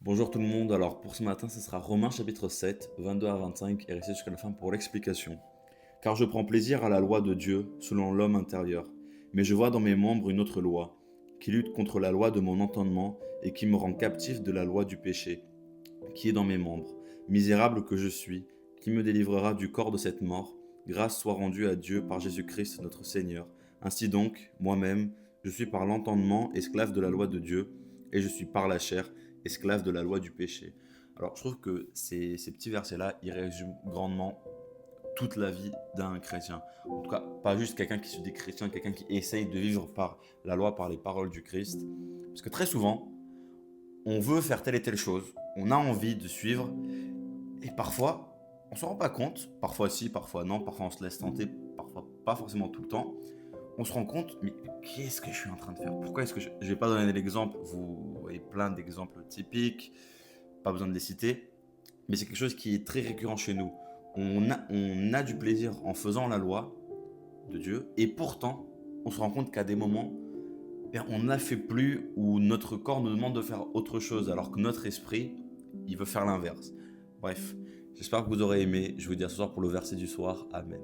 Bonjour tout le monde, alors pour ce matin, ce sera Romains chapitre 7, 22 à 25 et restez jusqu'à la fin pour l'explication. Car je prends plaisir à la loi de Dieu selon l'homme intérieur, mais je vois dans mes membres une autre loi, qui lutte contre la loi de mon entendement et qui me rend captif de la loi du péché, qui est dans mes membres. Misérable que je suis, qui me délivrera du corps de cette mort? Grâce soit rendue à Dieu par Jésus-Christ notre Seigneur. Ainsi donc, moi-même, je suis par l'entendement esclave de la loi de Dieu, et je suis par la chair esclave de la loi du péché. Alors je trouve que ces petits versets-là, ils résument grandement toute la vie d'un chrétien. En tout cas, pas juste quelqu'un qui se dit chrétien, quelqu'un qui essaye de vivre par la loi, par les paroles du Christ. Parce que très souvent, on veut faire telle et telle chose, on a envie de suivre, et parfois, on s'en rend pas compte, parfois si, parfois non, parfois on se laisse tenter, parfois pas forcément tout le temps. On se rend compte, mais qu'est-ce que je suis en train de faire? Pourquoi est-ce que je vais pas donner l'exemple, vous voyez plein d'exemples typiques, pas besoin de les citer, mais c'est quelque chose qui est très récurrent chez nous. On a du plaisir en faisant la loi de Dieu, et pourtant, on se rend compte qu'à des moments, eh, on n'a fait plus, ou notre corps nous demande de faire autre chose, alors que notre esprit, il veut faire l'inverse. Bref, j'espère que vous aurez aimé. Je vous dis à ce soir pour le verset du soir. Amen.